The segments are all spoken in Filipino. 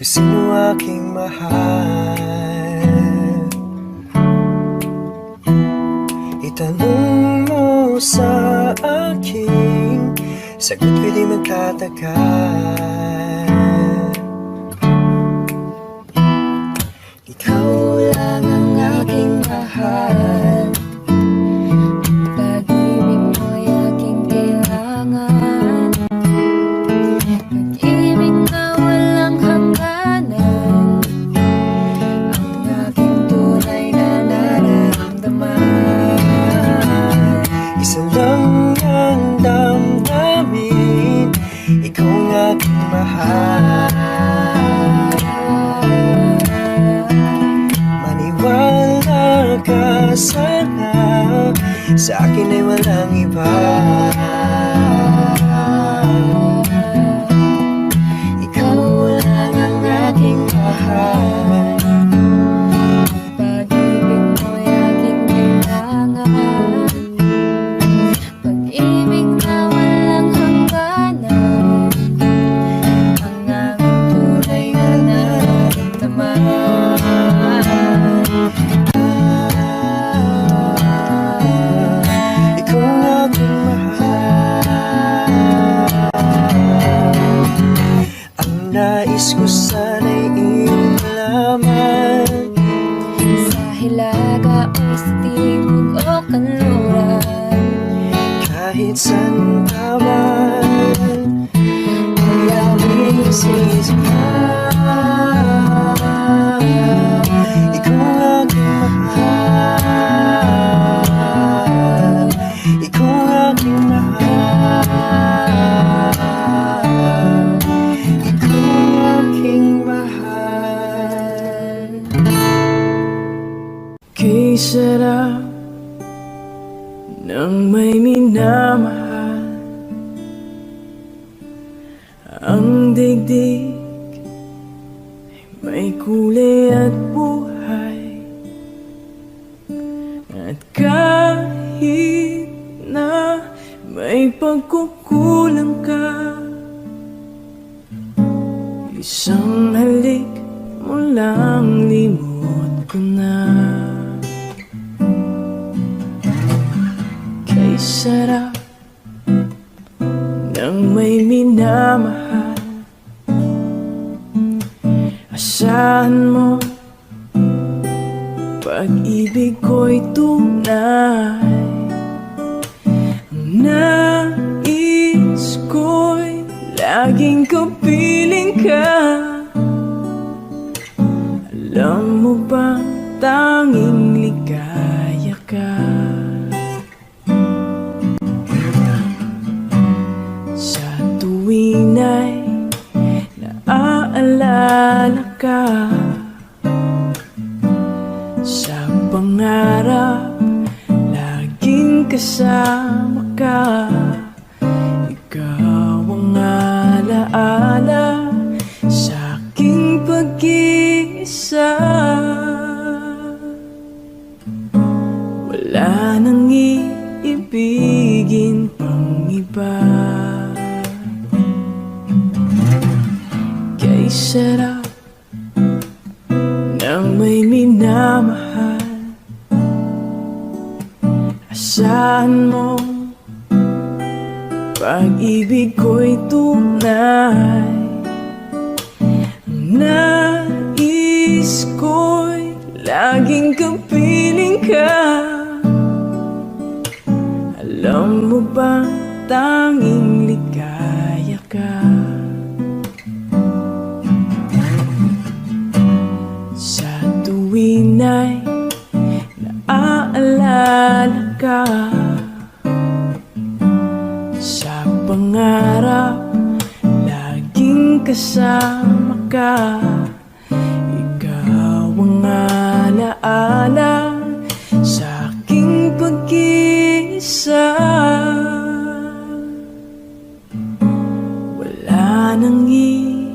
Sino aking mahal? Itanong mo sa akin, sagot ko'y di magtatagal. Ikaw lang ang aking mahal, pag-ibig mo'y aking kailangan, pag-ibig na walang hangganan, ang aking tunay na nararamdaman. Isa lang ang damdamin, ikaw ang aking mahal. Maniwala ka sana, sa akin ay walang iba. Ikaw lang ang aking mahal, pag-ibig mo'y aking kailangan, pag-ibig na walang hangganan, ang aking tunay na nararamdaman. Ikaw ang aking mahal, ang nais ko sana'y iyong malaman. Sa hilaga o sa timog o kanluran, kahit saan ka man, ay aming sisipan. Ikaw ang aking mahal, ikaw ang aking mahal, ikaw ang aking mahal. Kay sarap ng may minamahal, ang digdig ay may kulay at buhay, at kahit na may pagkukulang ka, isang halik mo lang limot ko na. Kay sarap ng may minamahal, asahan mo pag-ibig ko'y tunay. Ang nais ko'y laging kapiling ka. Alam mo bang tanging ligaya ka? Sa tuwing ay naaalala ka, sa pangarap laging kasama ka. Ikaw ang alaala sa aking pag-iisa. Wala nang iibigin pang iba. Kay sarap ng may minamahal, asahan mo pag-ibig ko'y tunay. Ang nais ko'y laging kapiling ka. Alam mo bang tanging ligaya ka? Sa tuwing ay naaalala ka, sa pangarap laging kasama ka. Ikaw ang alaala sa aking pag-iisa. Wala nang iibigin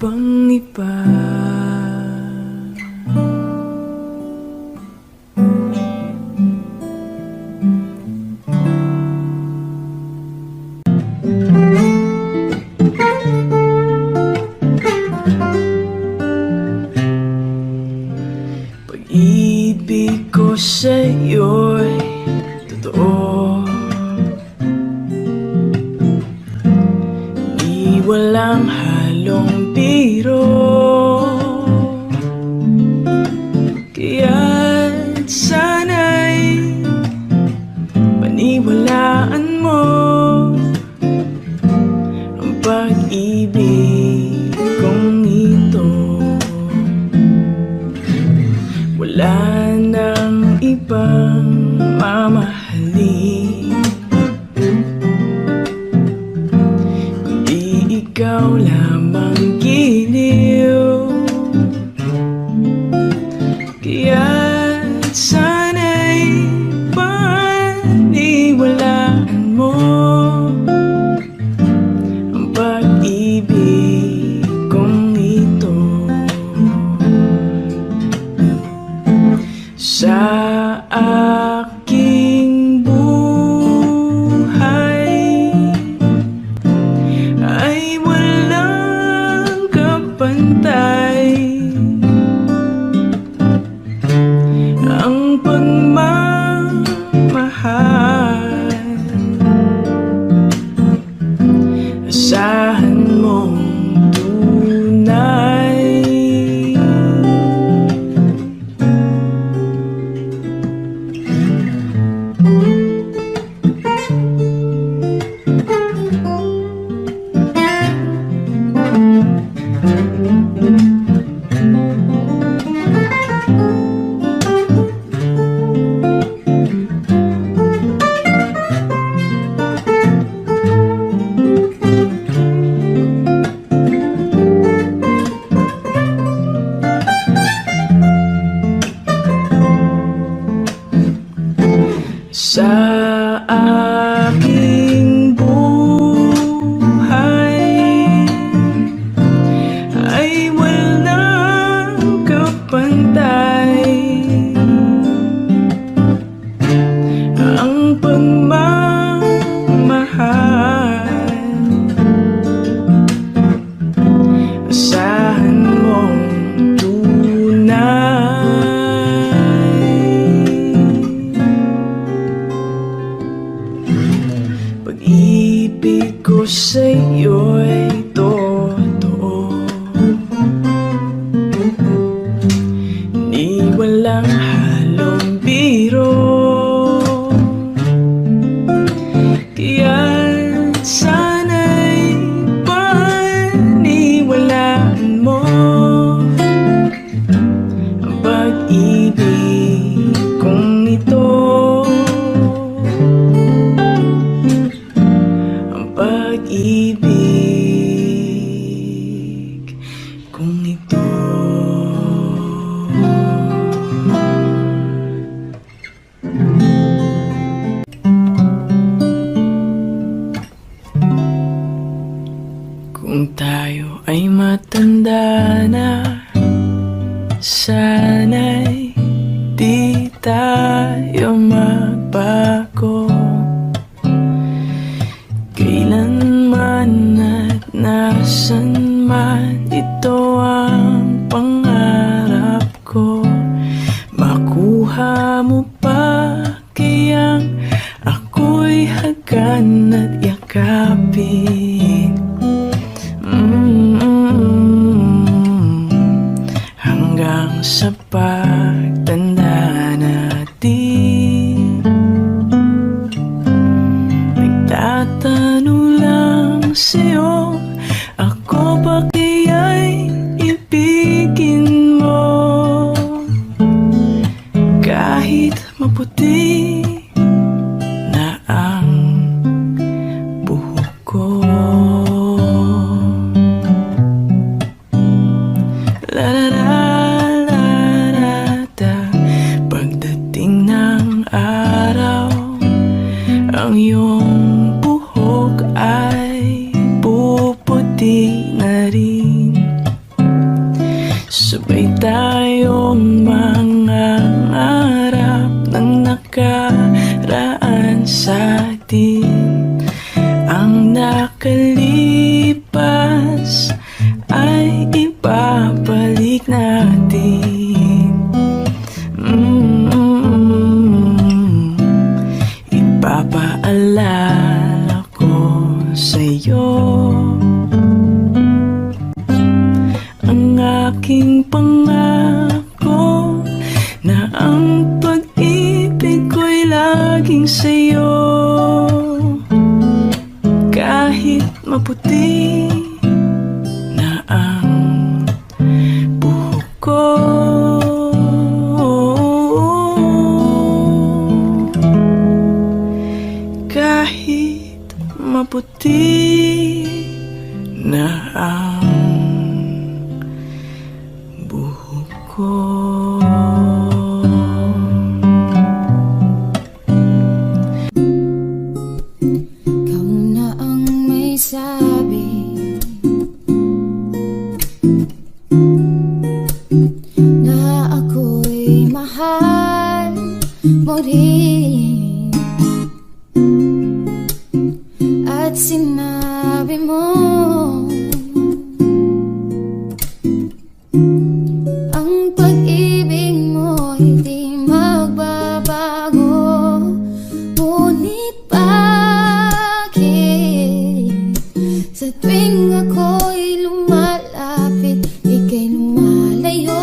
pang iba. Paniwalaan mo ang pag-ibig kong ito. Wala nang ibang mamahalin kundi ikaw lamang giliw. Kaya't sana'y paniwalaan mo ang pag-ibig kong ito. Sa aking buhay ay walang kapantay ang pagmamahal. Asahan mong tunay. Sa aking buhay ay walang kapantay ang pagmamahal. Asahan mong tunay. Pag-ibig ko sa'yo'y totoo, ni walang halong biro. Kaya't sana'y paniwalaan mo ang pag-ibig kong ito. Pag-ibig kung ito. Kung tayo ay matanda na, sana'y di tayo magbago. Kailanman at nasan man, ito ang pangarap ko. Makuha mo pa kayang ako'y hagan at yakapin. Hanggang sa pagtanda natin, nagtatanong lang sa'yo, ako ba kaya'y ibigin mo? Kahit maputi na ang buhok ko. La la la la la da. Pagdating ng araw, ang iyong buhok ay puputi na rin. Sabay tayong mangangarap ng nakaraan sa atin. Ang nakalipas ay ibabalik natin. Ipapaalala ko sa'yo ang aking pangako na ang pag-ibig ko'y laging sa'yo. maputi na ang buhok ko. Kahit maputi na ang buhok ko. Ikaw na ang may sabi na ako'y mahal mo rin, at sinabi mo ang pag-ibig mo'y di magbabago. Ngunit bakit sa tuwing ako'y lumalapit, ika'y lumalayo?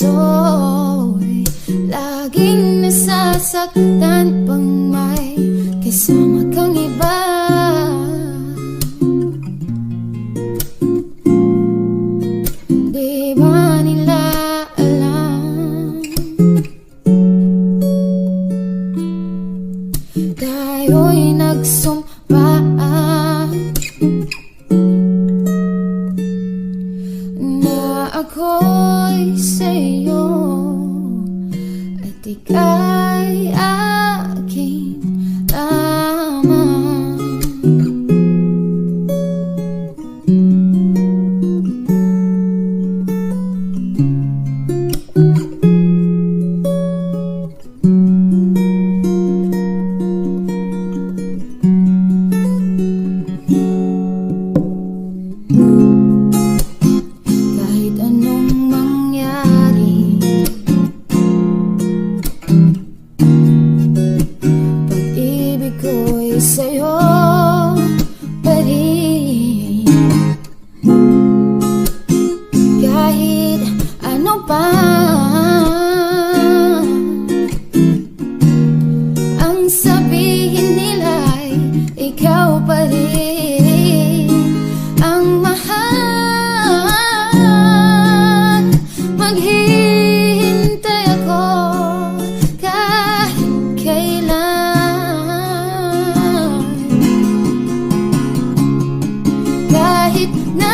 Puso'y laging nasasaktan pang may kasama kang iba. Di ba nila alam tayo'y nagsumpaan na ako'y sa'yo at ika'y aking lamang. Kahit anong mangyari, pag-ibig ko'y sa'yo pa rin. Kahit ano pa ang sabihin nila'y ikaw pa rin ang mahal. Maghihintay ako kahit kailan, kahit na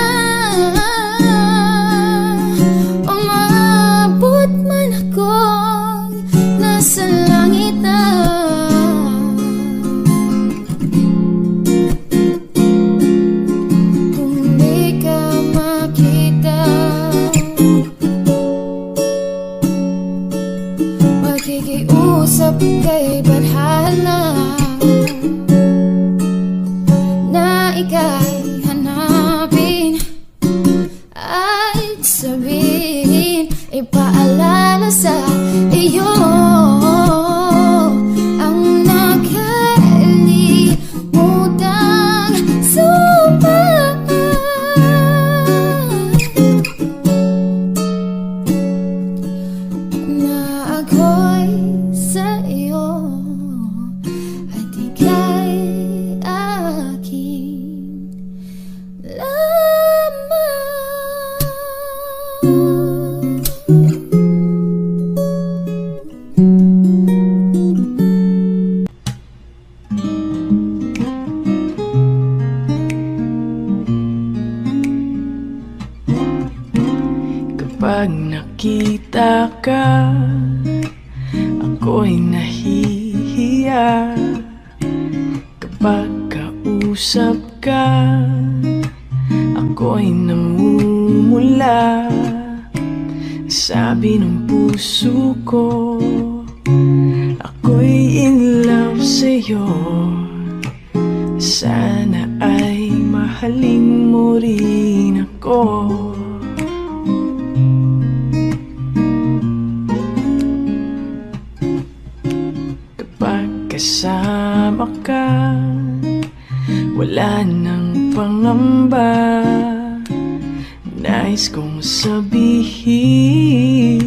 umabot man ako'y nasa langit na. Kung di ka makita, makikiusap kay Badhala na ika'y hanapin at sabihin, ipaalala sa iyo ang nakalimutang sumpa na ako'y sa iyo at ika'y aking lamang. Kapag nakita ka, ako'y nahihiya. Kapag kausap ka, ako'y namumula. Sabi ng puso ko, ako'y in love sa'yo. Sana ay mahalin mo rin ako. Kapag kasama ka, wala nang pangamba. Nais kong sabihin,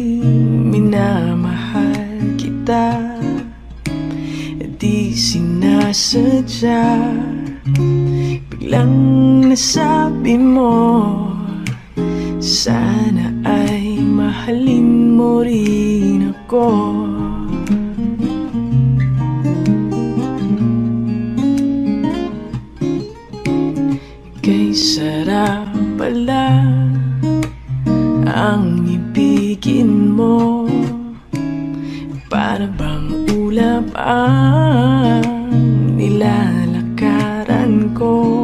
minamahal kita, di sinasadya. Biglang nasabi mo, sana ay mahalin mo rin ako. Kay sarap pala ang ibigin mo, para bang ulap ang nilalakaran ko.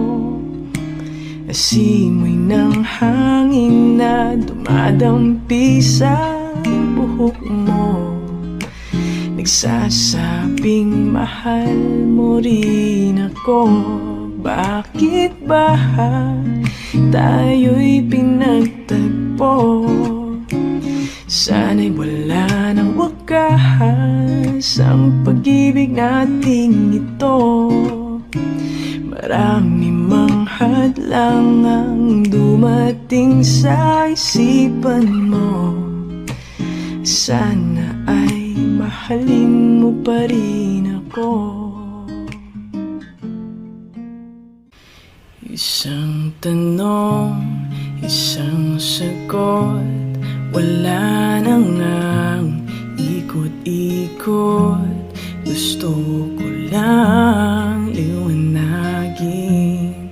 Asimoy ng hangin na dumadampi sa buhok mo, nagsasabing mahal mo rin ako. Bakit ba tayo'y pinagtagpo? Sana'y wala ng wakas ang pag-ibig nating ito. Marami mang hadlang ang dumating sa isipan mo, sana ay mahalin mo pa rin ako. Isang tanong, isang sagot, wala na ngang ikot-ikot. Gusto ko lang liwanagin,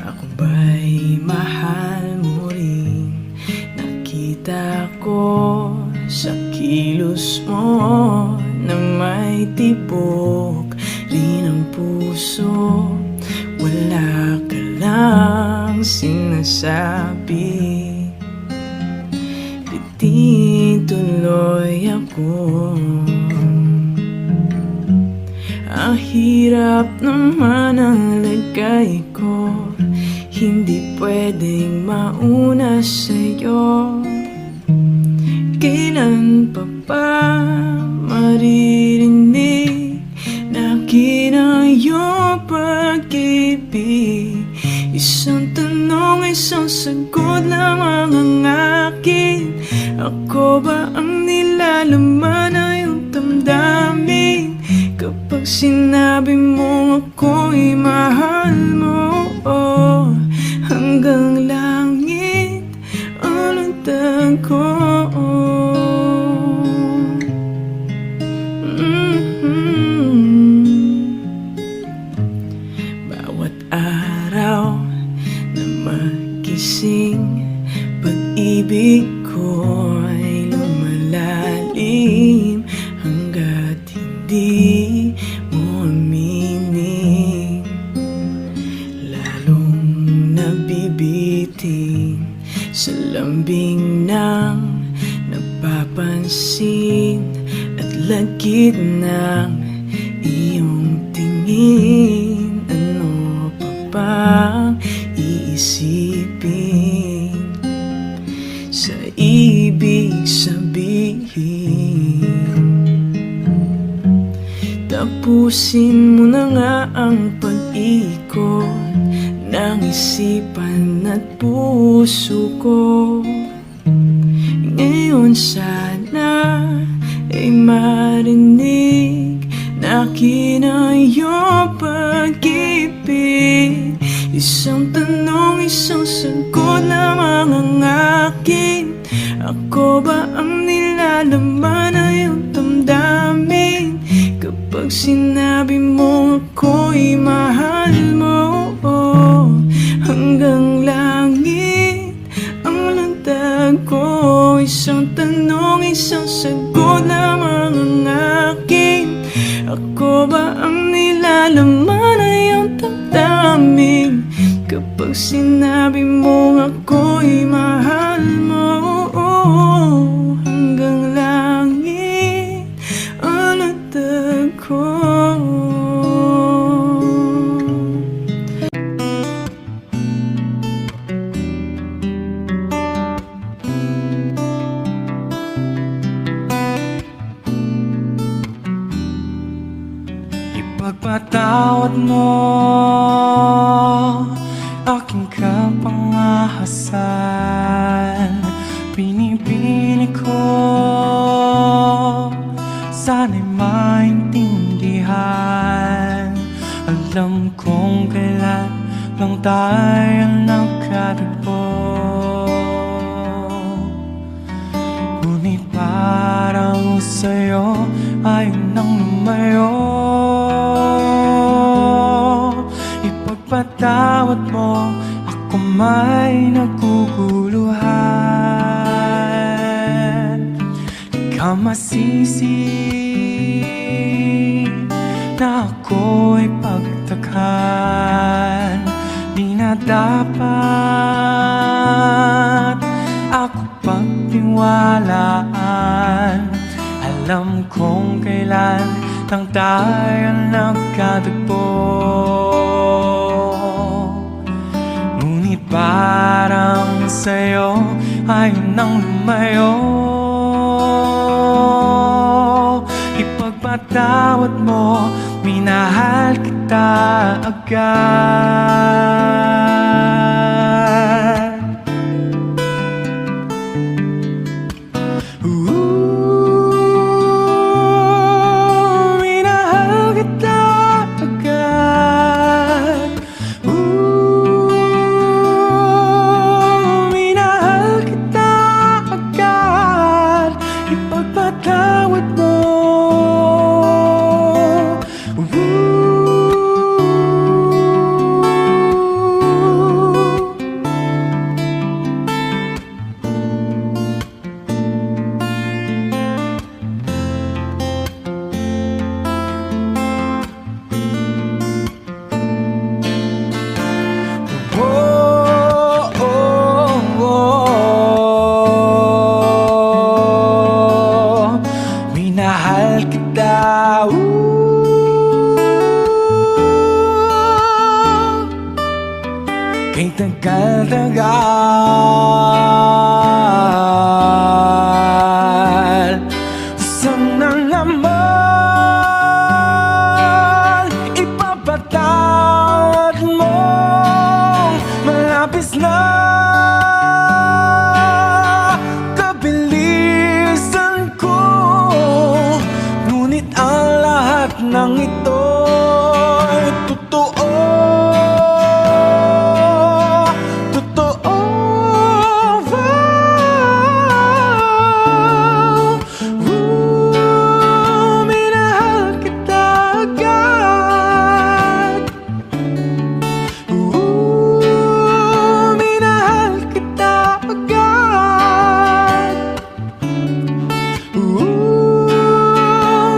ako ba'y mahal mo rin? Nakita ko sa kilos mo na may tibok rin ang puso. Wala ka lang sinasabi, di tuloy ako. Ang hirap naman ang lagay ko, hindi pwedeng mauna sa'yo. Kailan pa ba maririnig na kinayong pag-ibig? Isang tanong, isang sagot lamang ang akin. Ako ba ang nilalaman na iyong damdamin? Kapag sinabi mo ako'y mahal mo, oh, hanggang langit ang lantad ko. Bawat araw na magising, pag-ibig ko'y lumalalim hanggat hindi mo aminin. Lalong nabibitin sa lambing ng napapansin at lagkit ng iyong tingin. Ano pa bang iisipin sa ibig sabihin? Tapusin mo na nga ang pag-ikot ng isipan at puso ko. Ngayon sana ay marinig na kinayong pag-ibig. Isang tanong, isang sagot lamang ang akin. Ako ba ang nilalaman na iyong damdamin? Kapag sinabi mo ako'y mahal mo, oh, hanggang langit ang lantad ko. Isang tanong, isang sagot lamang ang akin. Ako ba ang nilalaman na iyong damdamin? Kapag sinabi mo ako'y mahal mo, oh, hanggang langit ang lantad ko. Ipagpatawad mo aking kapangahasan. Pinipili ko nang tayo nagkatagpo. Ngunit parang sa'yo ayaw nang lumayo. Ipagpatawad mo, ako may naguguluhan. Di ka masisi na ako'y pagtakhan. Di na dapat ako pagtiwalaan. Alam kong kailan lang tayo nagkatagpo. Ngunit parang sa'yo ayaw nang lumayo. Ipagpatawad mo, minahal kita agad. Minahal kita agad. Minahal kita agad. Ipagpatawad mo. Minahal kita, kay tagal-tagal. Sana naman ipapatawad mo. Malapis na kabilisan ko. Ngunit ang lahat ng ito'y totoo. Totoo. Minahal kita agad. Minahal kita agad.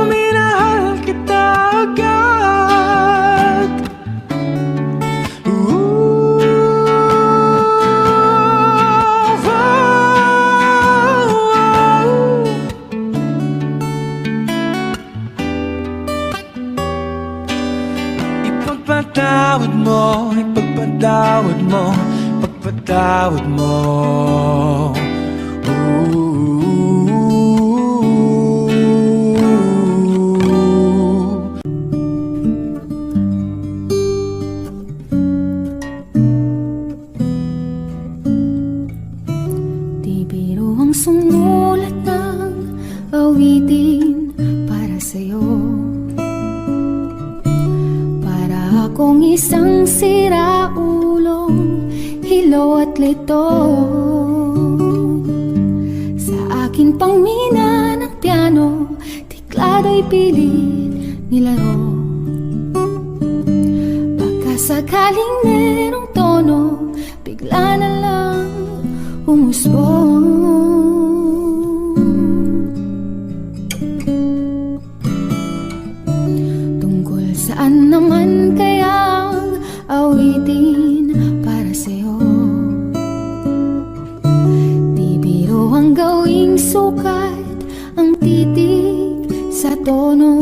Minahal kita agad. Ipagpatawad mo, ipagpatawad mo, ipagpatawad mo. Di biro ang sumulat ng awitin para sa'yo. Para akong isang siraulong hilo at lito. Sa aking pangmina ng piano, tiklado'y pilit nilaro. Baka sakaling merong tono, bigla na lang umusbong. Tungkol saan naman kayang awitin para sa'yo? Di biro ang gawing sukat, ang titig sa tono.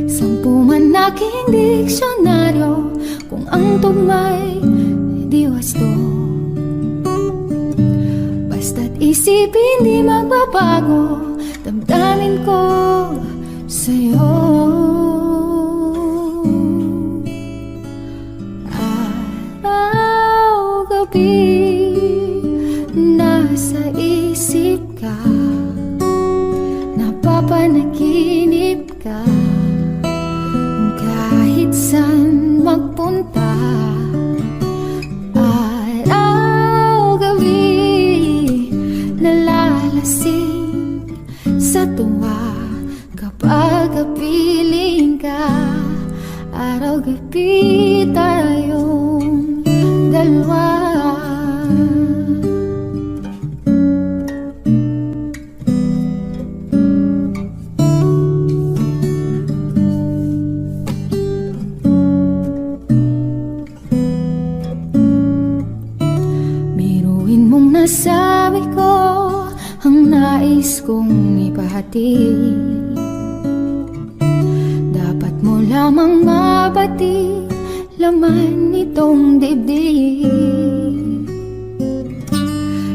Sampu man aking diksyonaryo, kung ang tugma'y di wasto. Basta't isipin di magbabago, damdamin ko sa'yo. Araw-gabi nasa isip ka, napapanaginip ka. Kahit saan magpunta sinasabi ko ang nais kong ipahatid. Dapat mo lamang mabati laman nitong dibdib.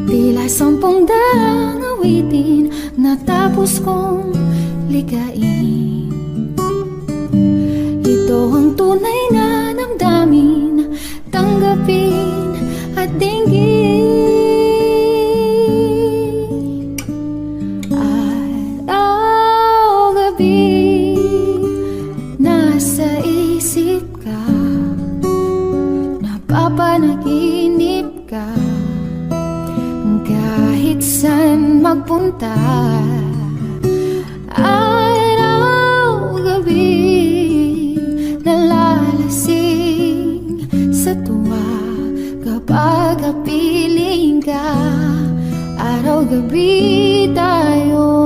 Tila 10 daang awitin natapos kong ligain. Ito ang tunay na damdamin, tanggapin at dinggin. Araw-gabi nasa isip ka, napapanaginip ka, kahit saan magpunta. Araw-gabi nalalasing sa tuwa kapag kapiling ka. Araw-gabi tayo